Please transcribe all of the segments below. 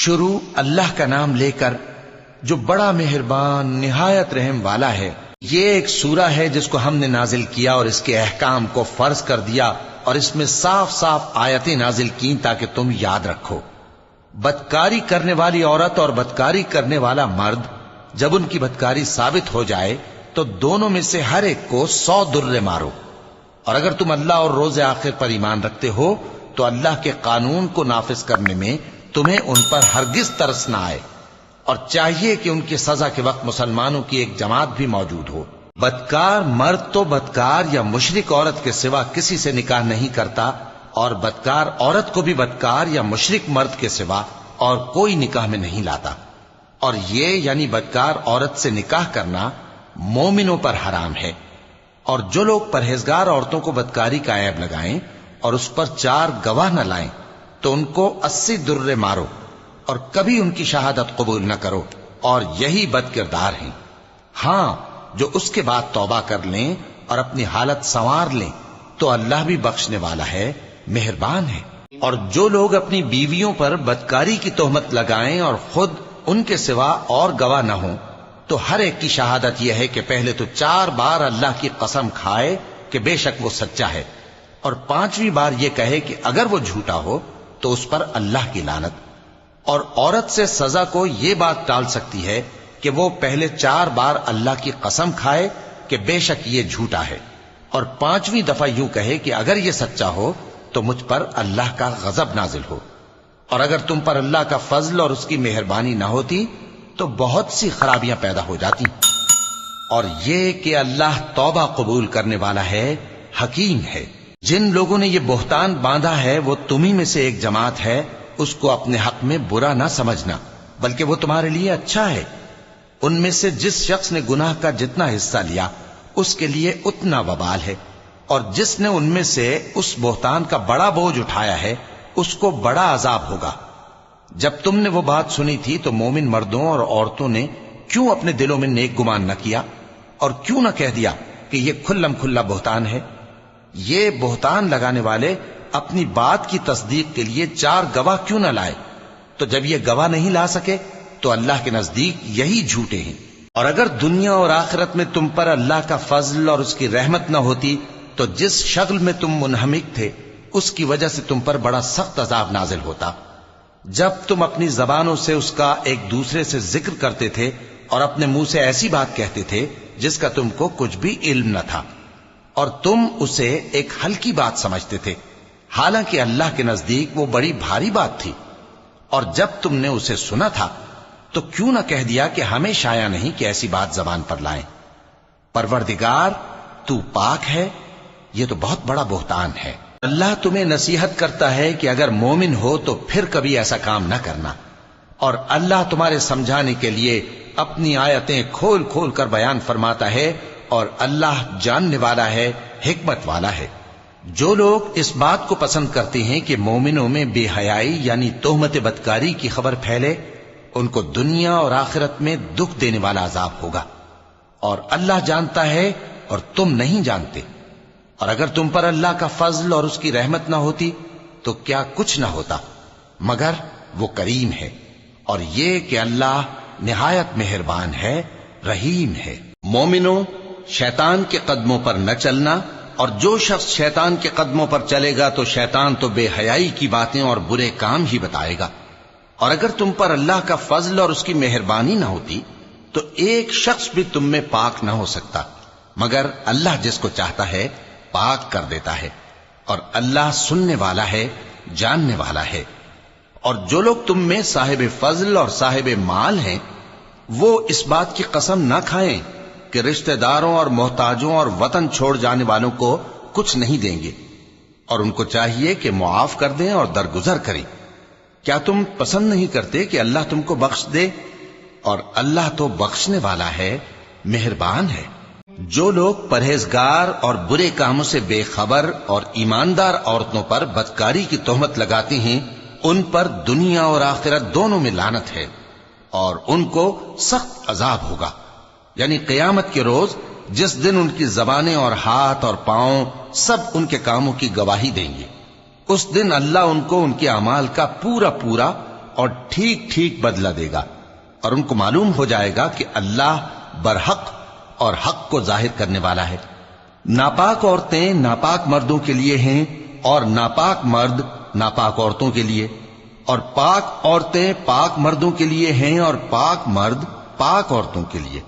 شروع اللہ کا نام لے کر جو بڑا مہربان نہایت رحم والا ہے۔ یہ ایک سورہ ہے جس کو ہم نے نازل کیا اور اس کے احکام کو فرض کر دیا اور اس میں صاف صاف آیتیں نازل کی تاکہ تم یاد رکھو۔ بدکاری کرنے والی عورت اور بدکاری کرنے والا مرد جب ان کی بدکاری ثابت ہو جائے تو دونوں میں سے ہر ایک کو 100 درے مارو، اور اگر تم اللہ اور روز آخر پر ایمان رکھتے ہو تو اللہ کے قانون کو نافذ کرنے میں تمہیں ان پر ہرگز ترس نہ آئے، اور چاہیے کہ ان کی سزا کے وقت مسلمانوں کی ایک جماعت بھی موجود ہو۔ بدکار مرد تو بدکار یا مشرک عورت کے سوا کسی سے نکاح نہیں کرتا، اور بدکار عورت کو بھی بدکار یا مشرک مرد کے سوا اور کوئی نکاح میں نہیں لاتا، اور یہ یعنی بدکار عورت سے نکاح کرنا مومنوں پر حرام ہے۔ اور جو لوگ پرہیزگار عورتوں کو بدکاری کا عیب لگائیں اور اس پر 4 گواہ نہ لائیں تو ان کو 80 درے مارو، اور کبھی ان کی شہادت قبول نہ کرو، اور یہی بد کردار ہیں۔ ہاں، جو اس کے بعد توبہ کر لیں اور اپنی حالت سنوار لیں تو اللہ بھی بخشنے والا ہے، مہربان ہے۔ اور جو لوگ اپنی بیویوں پر بدکاری کی تہمت لگائیں اور خود ان کے سوا اور گواہ نہ ہوں تو ہر ایک کی شہادت یہ ہے کہ پہلے تو 4 بار اللہ کی قسم کھائے کہ بے شک وہ سچا ہے، اور 5ویں بار یہ کہے کہ اگر وہ جھوٹا ہو تو اس پر اللہ کی لعنت۔ اور عورت سے سزا کو یہ بات ٹال سکتی ہے کہ وہ پہلے 4 بار اللہ کی قسم کھائے کہ بے شک یہ جھوٹا ہے، اور 5ویں دفعہ یوں کہے کہ اگر یہ سچا ہو تو مجھ پر اللہ کا غضب نازل ہو۔ اور اگر تم پر اللہ کا فضل اور اس کی مہربانی نہ ہوتی تو بہت سی خرابیاں پیدا ہو جاتی۔ اور یہ کہ اللہ توبہ قبول کرنے والا ہے، حکیم ہے۔ جن لوگوں نے یہ بہتان باندھا ہے وہ تمہیں میں سے ایک جماعت ہے، اس کو اپنے حق میں برا نہ سمجھنا، بلکہ وہ تمہارے لیے اچھا ہے۔ ان میں سے جس شخص نے گناہ کا جتنا حصہ لیا اس کے لیے اتنا وبال ہے، اور جس نے ان میں سے اس بہتان کا بڑا بوجھ اٹھایا ہے اس کو بڑا عذاب ہوگا۔ جب تم نے وہ بات سنی تھی تو مومن مردوں اور عورتوں نے کیوں اپنے دلوں میں نیک گمان نہ کیا، اور کیوں نہ کہہ دیا کہ یہ کھلم کھلا بہتان ہے؟ یہ بہتان لگانے والے اپنی بات کی تصدیق کے لیے 4 گواہ کیوں نہ لائے؟ تو جب یہ گواہ نہیں لا سکے تو اللہ کے نزدیک یہی جھوٹے ہیں۔ اور اگر دنیا اور آخرت میں تم پر اللہ کا فضل اور اس کی رحمت نہ ہوتی تو جس شغل میں تم منہمک تھے اس کی وجہ سے تم پر بڑا سخت عذاب نازل ہوتا، جب تم اپنی زبانوں سے اس کا ایک دوسرے سے ذکر کرتے تھے اور اپنے منہ سے ایسی بات کہتے تھے جس کا تم کو کچھ بھی علم نہ تھا، اور تم اسے ایک ہلکی بات سمجھتے تھے، حالانکہ اللہ کے نزدیک وہ بڑی بھاری بات تھی۔ اور جب تم نے اسے سنا تھا تو کیوں نہ کہہ دیا کہ ہمیں شایع نہیں کہ ایسی بات زبان پر لائیں؟ پروردگار تو پاک ہے، یہ تو بہت بڑا بہتان ہے۔ اللہ تمہیں نصیحت کرتا ہے کہ اگر مومن ہو تو پھر کبھی ایسا کام نہ کرنا، اور اللہ تمہارے سمجھانے کے لیے اپنی آیتیں کھول کھول کر بیان فرماتا ہے، اور اللہ جاننے والا ہے، حکمت والا ہے۔ جو لوگ اس بات کو پسند کرتے ہیں کہ مومنوں میں بے حیائی یعنی تہمت بدکاری کی خبر پھیلے، ان کو دنیا اور آخرت میں دکھ دینے والا عذاب ہوگا، اور اللہ جانتا ہے اور تم نہیں جانتے۔ اور اگر تم پر اللہ کا فضل اور اس کی رحمت نہ ہوتی تو کیا کچھ نہ ہوتا، مگر وہ کریم ہے، اور یہ کہ اللہ نہایت مہربان ہے، رحیم ہے۔ مومنوں، شیطان کے قدموں پر نہ چلنا، اور جو شخص شیطان کے قدموں پر چلے گا تو شیطان تو بے حیائی کی باتیں اور برے کام ہی بتائے گا۔ اور اگر تم پر اللہ کا فضل اور اس کی مہربانی نہ ہوتی تو ایک شخص بھی تم میں پاک نہ ہو سکتا، مگر اللہ جس کو چاہتا ہے پاک کر دیتا ہے، اور اللہ سننے والا ہے، جاننے والا ہے۔ اور جو لوگ تم میں صاحب فضل اور صاحب مال ہیں وہ اس بات کی قسم نہ کھائیں کہ رشتہ داروں اور محتاجوں اور وطن چھوڑ جانے والوں کو کچھ نہیں دیں گے، اور ان کو چاہیے کہ معاف کر دیں اور درگزر کریں۔ کیا تم پسند نہیں کرتے کہ اللہ تم کو بخش دے؟ اور اللہ تو بخشنے والا ہے، مہربان ہے۔ جو لوگ پرہیزگار اور برے کاموں سے بے خبر اور ایماندار عورتوں پر بدکاری کی تہمت لگاتے ہیں ان پر دنیا اور آخرت دونوں میں لعنت ہے، اور ان کو سخت عذاب ہوگا، یعنی قیامت کے روز جس دن ان کی زبانیں اور ہاتھ اور پاؤں سب ان کے کاموں کی گواہی دیں گے۔ اس دن اللہ ان کو ان کے اعمال کا پورا پورا اور ٹھیک ٹھیک بدلہ دے گا، اور ان کو معلوم ہو جائے گا کہ اللہ برحق اور حق کو ظاہر کرنے والا ہے۔ ناپاک عورتیں ناپاک مردوں کے لیے ہیں، اور ناپاک مرد ناپاک عورتوں کے لیے، اور پاک عورتیں پاک مردوں کے لیے ہیں، اور پاک مرد پاک عورتوں کے لیے۔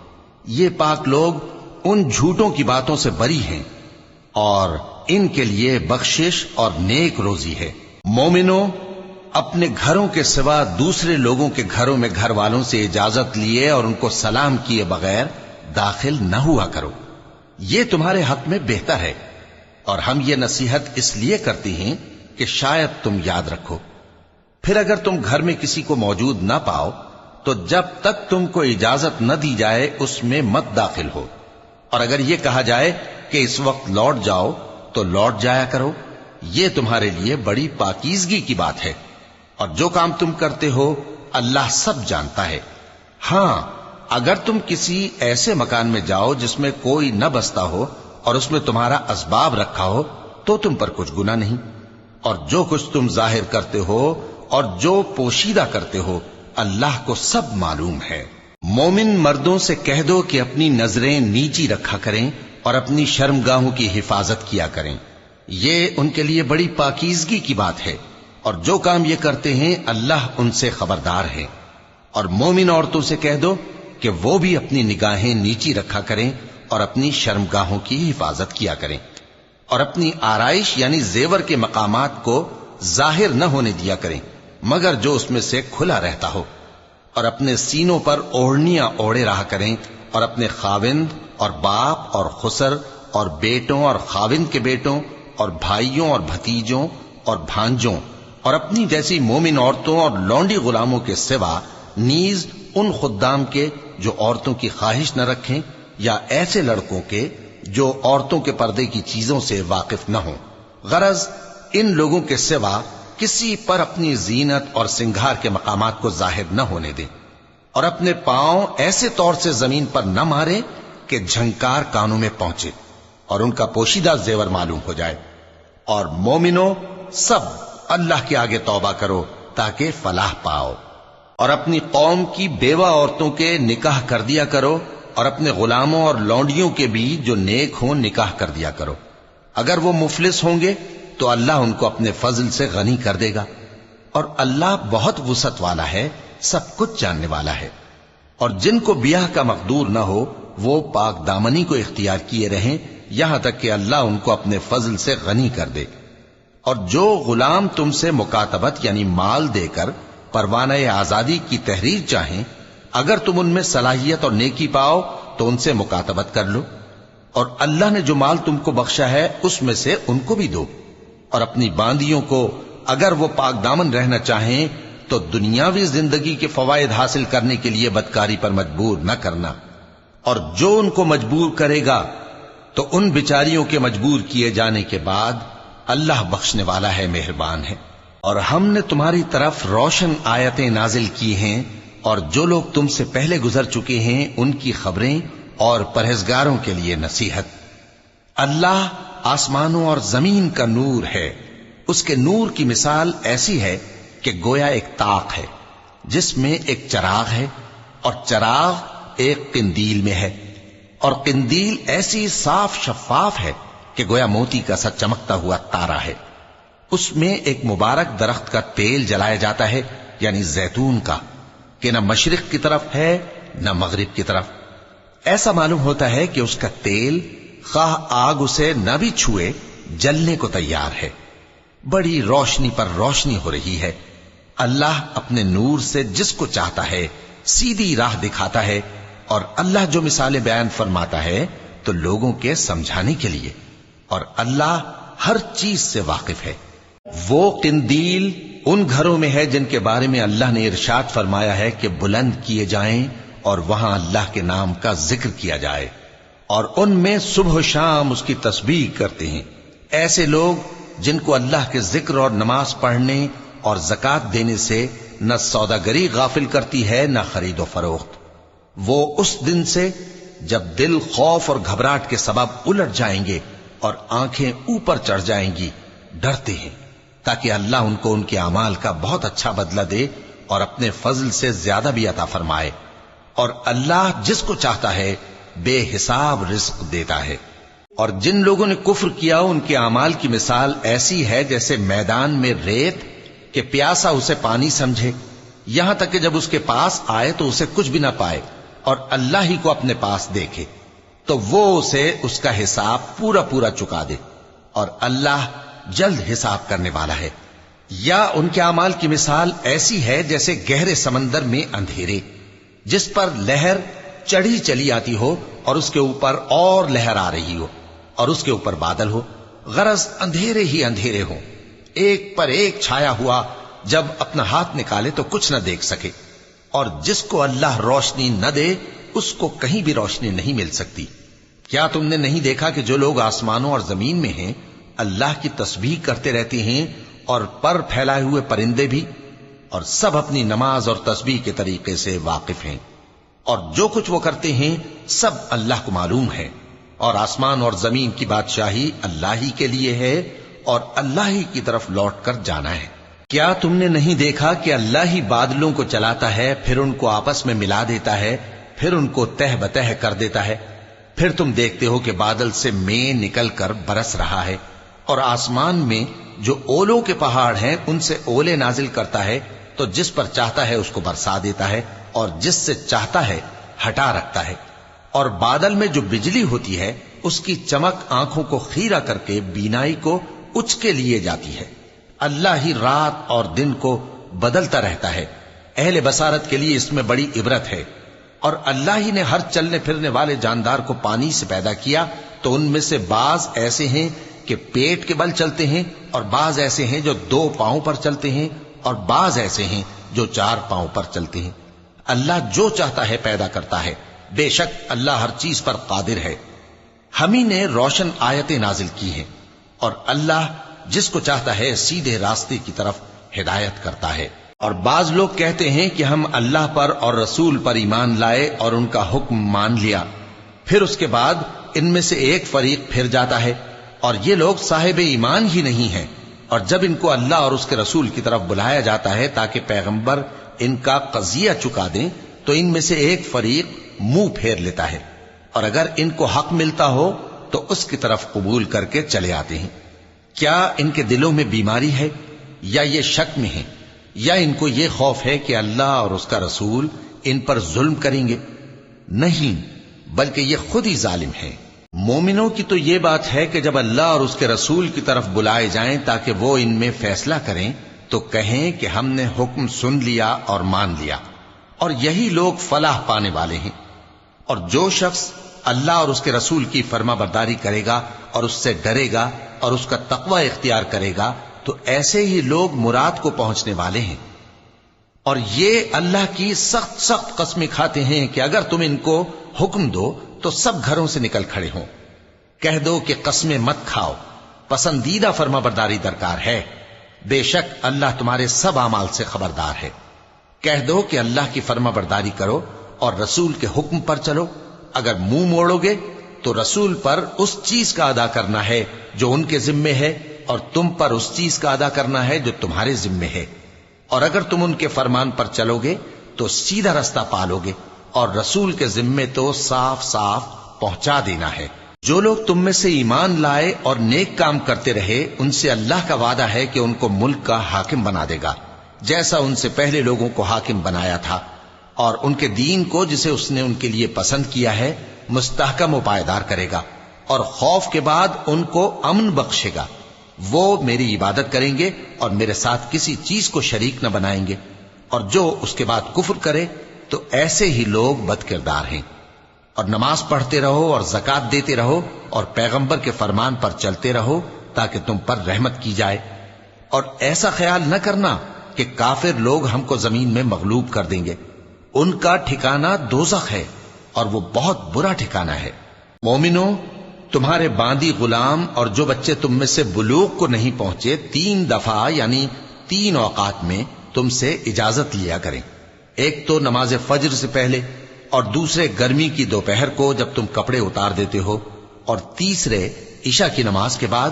یہ پاک لوگ ان جھوٹوں کی باتوں سے بری ہیں، اور ان کے لیے بخشش اور نیک روزی ہے۔ مومنوں، اپنے گھروں کے سوا دوسرے لوگوں کے گھروں میں گھر والوں سے اجازت لیے اور ان کو سلام کیے بغیر داخل نہ ہوا کرو، یہ تمہارے حق میں بہتر ہے، اور ہم یہ نصیحت اس لیے کرتے ہیں کہ شاید تم یاد رکھو۔ پھر اگر تم گھر میں کسی کو موجود نہ پاؤ تو جب تک تم کو اجازت نہ دی جائے اس میں مت داخل ہو، اور اگر یہ کہا جائے کہ اس وقت لوٹ جاؤ تو لوٹ جایا کرو، یہ تمہارے لیے بڑی پاکیزگی کی بات ہے، اور جو کام تم کرتے ہو اللہ سب جانتا ہے۔ ہاں، اگر تم کسی ایسے مکان میں جاؤ جس میں کوئی نہ بستا ہو اور اس میں تمہارا اسباب رکھا ہو تو تم پر کچھ گناہ نہیں، اور جو کچھ تم ظاہر کرتے ہو اور جو پوشیدہ کرتے ہو اللہ کو سب معلوم ہے۔ مومن مردوں سے کہہ دو کہ اپنی نظریں نیچی رکھا کریں اور اپنی شرمگاہوں کی حفاظت کیا کریں، یہ ان کے لیے بڑی پاکیزگی کی بات ہے، اور جو کام یہ کرتے ہیں اللہ ان سے خبردار ہے۔ اور مومن عورتوں سے کہہ دو کہ وہ بھی اپنی نگاہیں نیچی رکھا کریں اور اپنی شرمگاہوں کی حفاظت کیا کریں، اور اپنی آرائش یعنی زیور کے مقامات کو ظاہر نہ ہونے دیا کریں مگر جو اس میں سے کھلا رہتا ہو، اور اپنے سینوں پر اوڑھنیاں اوڑے رہا کریں، اور اپنے خاوند اور باپ اور خسر اور بیٹوں اور خاوند کے بیٹوں اور بھائیوں اور بھتیجوں اور بھانجوں اور اپنی جیسی مومن عورتوں اور لونڈی غلاموں کے سوا نیز ان خدام کے جو عورتوں کی خواہش نہ رکھیں، یا ایسے لڑکوں کے جو عورتوں کے پردے کی چیزوں سے واقف نہ ہوں۔ غرض ان لوگوں کے سوا کسی پر اپنی زینت اور سنگھار کے مقامات کو ظاہر نہ ہونے دیں، اور اپنے پاؤں ایسے طور سے زمین پر نہ مارے کہ جھنکار کانوں میں پہنچے اور ان کا پوشیدہ زیور معلوم ہو جائے۔ اور مومنوں، سب اللہ کے آگے توبہ کرو تاکہ فلاح پاؤ، اور اپنی قوم کی بیوہ عورتوں کے نکاح کر دیا کرو، اور اپنے غلاموں اور لونڈیوں کے بھی جو نیک ہوں نکاح کر دیا کرو۔ اگر وہ مفلس ہوں گے تو اللہ ان کو اپنے فضل سے غنی کر دے گا، اور اللہ بہت وسعت والا ہے، سب کچھ جاننے والا ہے۔ اور جن کو بیاہ کا مقدور نہ ہو وہ پاک دامنی کو اختیار کیے رہیں یہاں تک کہ اللہ ان کو اپنے فضل سے غنی کر دے۔ اور جو غلام تم سے مکاتبت یعنی مال دے کر پروانہ آزادی کی تحریر چاہیں، اگر تم ان میں صلاحیت اور نیکی پاؤ تو ان سے مکاتبت کر لو، اور اللہ نے جو مال تم کو بخشا ہے اس میں سے ان کو بھی دو۔ اور اپنی باندیوں کو اگر وہ پاک دامن رہنا چاہیں تو دنیاوی زندگی کے فوائد حاصل کرنے کے لیے بدکاری پر مجبور نہ کرنا، اور جو ان کو مجبور کرے گا تو ان بیچاریوں کے مجبور کیے جانے کے بعد اللہ بخشنے والا ہے، مہربان ہے۔ اور ہم نے تمہاری طرف روشن آیتیں نازل کی ہیں، اور جو لوگ تم سے پہلے گزر چکے ہیں ان کی خبریں اور پرہیزگاروں کے لیے نصیحت۔ اللہ آسمانوں اور زمین کا نور ہے، اس کے نور کی مثال ایسی ہے کہ گویا ایک طاق ہے جس میں ایک چراغ ہے، اور چراغ ایک قندیل میں ہے، اور قندیل ایسی صاف شفاف ہے کہ گویا موتی کا سا چمکتا ہوا تارا ہے۔ اس میں ایک مبارک درخت کا تیل جلایا جاتا ہے، یعنی زیتون کا، کہ نہ مشرق کی طرف ہے نہ مغرب کی طرف۔ ایسا معلوم ہوتا ہے کہ اس کا تیل خواہ آگ اسے نہ بھی چھوئے جلنے کو تیار ہے۔ بڑی روشنی پر روشنی ہو رہی ہے۔ اللہ اپنے نور سے جس کو چاہتا ہے سیدھی راہ دکھاتا ہے، اور اللہ جو مثالیں بیان فرماتا ہے تو لوگوں کے سمجھانے کے لیے، اور اللہ ہر چیز سے واقف ہے۔ وہ قندیل ان گھروں میں ہے جن کے بارے میں اللہ نے ارشاد فرمایا ہے کہ بلند کیے جائیں اور وہاں اللہ کے نام کا ذکر کیا جائے، اور ان میں صبح و شام اس کی تسبیح کرتے ہیں۔ ایسے لوگ جن کو اللہ کے ذکر اور نماز پڑھنے اور زکوٰۃ دینے سے نہ سوداگری غافل کرتی ہے نہ خرید و فروخت، وہ اس دن سے جب دل خوف اور گھبراہٹ کے سبب الٹ جائیں گے اور آنکھیں اوپر چڑھ جائیں گی ڈرتے ہیں، تاکہ اللہ ان کو ان کے اعمال کا بہت اچھا بدلہ دے اور اپنے فضل سے زیادہ بھی عطا فرمائے، اور اللہ جس کو چاہتا ہے بے حساب رزق دیتا ہے۔ اور جن لوگوں نے کفر کیا ان کے اعمال کی مثال ایسی ہے جیسے میدان میں ریت کہ پیاسا اسے پانی سمجھے، یہاں تک کہ جب اس کے پاس آئے تو اسے کچھ بھی نہ پائے، اور اللہ ہی کو اپنے پاس دیکھے تو وہ اسے اس کا حساب پورا پورا چکا دے، اور اللہ جلد حساب کرنے والا ہے۔ یا ان کے اعمال کی مثال ایسی ہے جیسے گہرے سمندر میں اندھیرے جس پر لہر چڑھی چلی آتی ہو اور اس کے اوپر اور لہر آ رہی ہو اور اس کے اوپر بادل ہو، غرض اندھیرے ہی اندھیرے ہوں، ایک پر ایک چھایا ہوا، جب اپنا ہاتھ نکالے تو کچھ نہ دیکھ سکے۔ اور جس کو اللہ روشنی نہ دے اس کو کہیں بھی روشنی نہیں مل سکتی۔ کیا تم نے نہیں دیکھا کہ جو لوگ آسمانوں اور زمین میں ہیں اللہ کی تسبیح کرتے رہتے ہیں، اور پر پھیلائے ہوئے پرندے بھی، اور سب اپنی نماز اور تسبیح کے طریقے سے واقف ہیں، اور جو کچھ وہ کرتے ہیں سب اللہ کو معلوم ہے، اور آسمان اور زمین کی بادشاہی اللہ ہی کے لیے ہے، اور اللہ ہی کی طرف لوٹ کر جانا ہے۔ کیا تم نے نہیں دیکھا کہ اللہ ہی بادلوں کو چلاتا ہے، پھر ان کو آپس میں ملا دیتا ہے، پھر ان کو تہ بتہ کر دیتا ہے، پھر تم دیکھتے ہو کہ بادل سے مے نکل کر برس رہا ہے، اور آسمان میں جو اولوں کے پہاڑ ہیں ان سے اولے نازل کرتا ہے، تو جس پر چاہتا ہے اس کو برسا دیتا ہے، اور جس سے چاہتا ہے ہٹا رکھتا ہے۔ اور بادل میں جو بجلی ہوتی ہے اس کی چمک آنکھوں کو خیرہ کر کے بینائی کو اچکے لیے جاتی ہے۔ اللہ ہی رات اور دن کو بدلتا رہتا ہے، اہل بصارت کے لیے اس میں بڑی عبرت ہے۔ اور اللہ ہی نے ہر چلنے پھرنے والے جاندار کو پانی سے پیدا کیا، تو ان میں سے بعض ایسے ہیں کہ پیٹ کے بل چلتے ہیں، اور بعض ایسے ہیں جو 2 پاؤں پر چلتے ہیں، اور بعض ایسے ہیں جو 4 پاؤں پر چلتے ہیں۔ اللہ جو چاہتا ہے پیدا کرتا ہے، بے شک اللہ ہر چیز پر قادر ہے۔ ہم ہی نے روشن آیتیں نازل کی ہیں، اور اللہ جس کو چاہتا ہے سیدھے راستے کی طرف ہدایت کرتا ہے۔ اور بعض لوگ کہتے ہیں کہ ہم اللہ پر اور رسول پر ایمان لائے اور ان کا حکم مان لیا، پھر اس کے بعد ان میں سے ایک فریق پھر جاتا ہے، اور یہ لوگ صاحب ایمان ہی نہیں ہیں۔ اور جب ان کو اللہ اور اس کے رسول کی طرف بلایا جاتا ہے تاکہ پیغمبر ان کا قضیہ چکا دیں، تو ان میں سے ایک فریق منہ پھیر لیتا ہے، اور اگر ان کو حق ملتا ہو تو اس کی طرف قبول کر کے چلے آتے ہیں۔ کیا ان کے دلوں میں بیماری ہے، یا یہ شک میں ہیں، یا ان کو یہ خوف ہے کہ اللہ اور اس کا رسول ان پر ظلم کریں گے؟ نہیں، بلکہ یہ خود ہی ظالم ہیں۔ مومنوں کی تو یہ بات ہے کہ جب اللہ اور اس کے رسول کی طرف بلائے جائیں تاکہ وہ ان میں فیصلہ کریں تو کہیں کہ ہم نے حکم سن لیا اور مان لیا، اور یہی لوگ فلاح پانے والے ہیں۔ اور جو شخص اللہ اور اس کے رسول کی فرما برداری کرے گا اور اس سے ڈرے گا اور اس کا تقوی اختیار کرے گا تو ایسے ہی لوگ مراد کو پہنچنے والے ہیں۔ اور یہ اللہ کی سخت سخت قسمیں کھاتے ہیں کہ اگر تم ان کو حکم دو تو سب گھروں سے نکل کھڑے ہوں۔ کہہ دو کہ قسمیں مت کھاؤ، پسندیدہ فرما برداری درکار ہے، بے شک اللہ تمہارے سب اعمال سے خبردار ہے۔ کہہ دو کہ اللہ کی فرما برداری کرو اور رسول کے حکم پر چلو، اگر منہ موڑو گے تو رسول پر اس چیز کا ادا کرنا ہے جو ان کے ذمے ہے، اور تم پر اس چیز کا ادا کرنا ہے جو تمہارے ذمے ہے، اور اگر تم ان کے فرمان پر چلو گے تو سیدھا رستہ پالو گے، اور رسول کے ذمے تو صاف صاف پہنچا دینا ہے۔ جو لوگ تم میں سے ایمان لائے اور نیک کام کرتے رہے ان سے اللہ کا وعدہ ہے کہ ان کو ملک کا حاکم بنا دے گا، جیسا ان سے پہلے لوگوں کو حاکم بنایا تھا، اور ان کے دین کو جسے اس نے ان کے لیے پسند کیا ہے مستحکم و پائیدار کرے گا، اور خوف کے بعد ان کو امن بخشے گا۔ وہ میری عبادت کریں گے اور میرے ساتھ کسی چیز کو شریک نہ بنائیں گے، اور جو اس کے بعد کفر کرے تو ایسے ہی لوگ بد کردار ہیں۔ اور نماز پڑھتے رہو اور زکوٰۃ دیتے رہو اور پیغمبر کے فرمان پر چلتے رہو تاکہ تم پر رحمت کی جائے، اور ایسا خیال نہ کرنا کہ کافر لوگ ہم کو زمین میں مغلوب کر دیں گے، ان کا ٹھکانہ دوزخ ہے اور وہ بہت برا ٹھکانہ ہے۔ مومنوں، تمہارے باندی غلام اور جو بچے تم میں سے بلوغ کو نہیں پہنچے 3 دفعہ یعنی 3 اوقات میں تم سے اجازت لیا کریں، ایک تو نماز فجر سے پہلے، اور دوسرے گرمی کی دوپہر کو جب تم کپڑے اتار دیتے ہو، اور تیسرے عشاء کی نماز کے بعد۔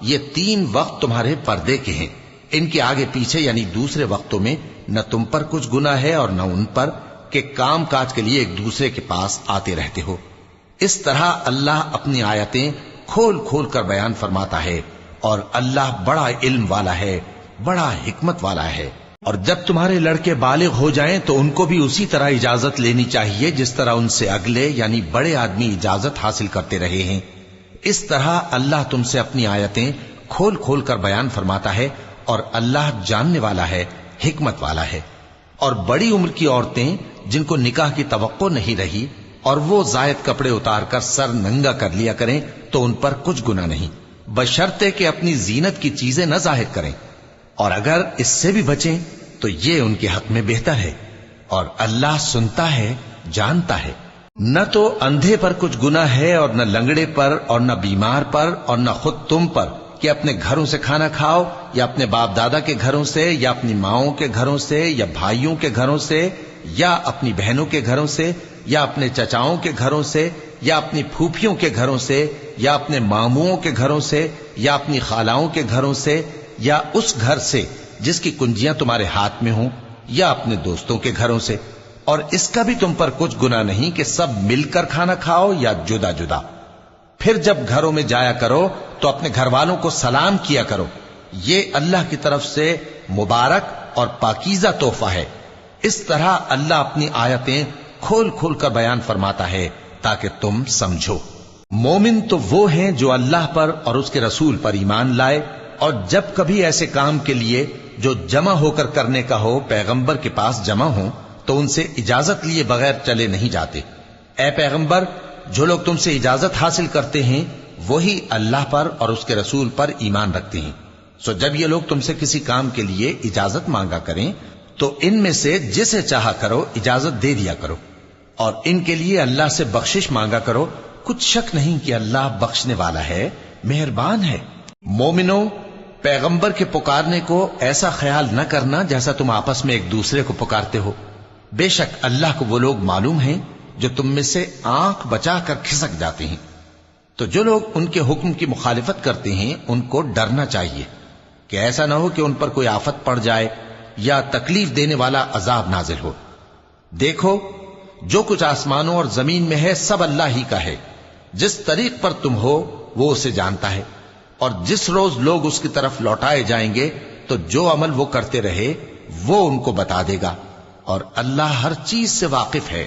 یہ 3 وقت تمہارے پردے کے ہیں، ان کے آگے پیچھے یعنی دوسرے وقتوں میں نہ تم پر کچھ گناہ ہے اور نہ ان پر کہ کام کاج کے لیے ایک دوسرے کے پاس آتے رہتے ہو۔ اس طرح اللہ اپنی آیتیں کھول کھول کر بیان فرماتا ہے، اور اللہ بڑا علم والا ہے، بڑا حکمت والا ہے۔ اور جب تمہارے لڑکے بالغ ہو جائیں تو ان کو بھی اسی طرح اجازت لینی چاہیے جس طرح ان سے اگلے یعنی بڑے آدمی اجازت حاصل کرتے رہے ہیں۔ اس طرح اللہ تم سے اپنی آیتیں کھول کھول کر بیان فرماتا ہے، اور اللہ جاننے والا ہے، حکمت والا ہے۔ اور بڑی عمر کی عورتیں جن کو نکاح کی توقع نہیں رہی اور وہ زائد کپڑے اتار کر سر ننگا کر لیا کریں تو ان پر کچھ گناہ نہیں، بشرطے کہ اپنی زینت کی چیزیں نہ ظاہر کریں، اور اگر اس سے بھی بچیں تو یہ ان کے حق میں بہتر ہے، اور اللہ سنتا ہے، جانتا ہے۔ نہ تو اندھے پر کچھ گناہ ہے اور نہ لنگڑے پر اور نہ بیمار پر اور نہ خود تم پر کہ اپنے گھروں سے کھانا کھاؤ، یا اپنے باپ دادا کے گھروں سے، یا اپنی ماؤں کے گھروں سے، یا بھائیوں کے گھروں سے، یا اپنی بہنوں کے گھروں سے، یا اپنے چچاؤں کے گھروں سے، یا اپنی پھوپھیوں کے گھروں سے، یا اپنے ماموؤں کے گھروں سے، یا اپنی خالاؤں کے گھروں سے، یا اس گھر سے جس کی کنجیاں تمہارے ہاتھ میں ہوں، یا اپنے دوستوں کے گھروں سے۔ اور اس کا بھی تم پر کچھ گناہ نہیں کہ سب مل کر کھانا کھاؤ یا جدا جدا۔ پھر جب گھروں میں جایا کرو تو اپنے گھر والوں کو سلام کیا کرو، یہ اللہ کی طرف سے مبارک اور پاکیزہ تحفہ ہے۔ اس طرح اللہ اپنی آیتیں کھول کھول کر بیان فرماتا ہے تاکہ تم سمجھو۔ مومن تو وہ ہیں جو اللہ پر اور اس کے رسول پر ایمان لائے، اور جب کبھی ایسے کام کے لیے جو جمع ہو کر کرنے کا ہو پیغمبر کے پاس جمع ہوں تو ان سے اجازت لیے بغیر چلے نہیں جاتے۔ اے پیغمبر، جو لوگ تم سے اجازت حاصل کرتے ہیں وہی اللہ پر اور اس کے رسول پر ایمان رکھتے ہیں، سو جب یہ لوگ تم سے کسی کام کے لیے اجازت مانگا کریں تو ان میں سے جسے چاہا کرو اجازت دے دیا کرو، اور ان کے لیے اللہ سے بخشش مانگا کرو، کچھ شک نہیں کہ اللہ بخشنے والا ہے، مہربان ہے۔ مومنو، پیغمبر کے پکارنے کو ایسا خیال نہ کرنا جیسا تم آپس میں ایک دوسرے کو پکارتے ہو، بے شک اللہ کو وہ لوگ معلوم ہیں جو تم میں سے آنکھ بچا کر کھسک جاتے ہیں۔ تو جو لوگ ان کے حکم کی مخالفت کرتے ہیں ان کو ڈرنا چاہیے کہ ایسا نہ ہو کہ ان پر کوئی آفت پڑ جائے یا تکلیف دینے والا عذاب نازل ہو۔ دیکھو، جو کچھ آسمانوں اور زمین میں ہے سب اللہ ہی کا ہے، جس طریق پر تم ہو وہ اسے جانتا ہے، اور جس روز لوگ اس کی طرف لوٹائے جائیں گے تو جو عمل وہ کرتے رہے وہ ان کو بتا دے گا، اور اللہ ہر چیز سے واقف ہے۔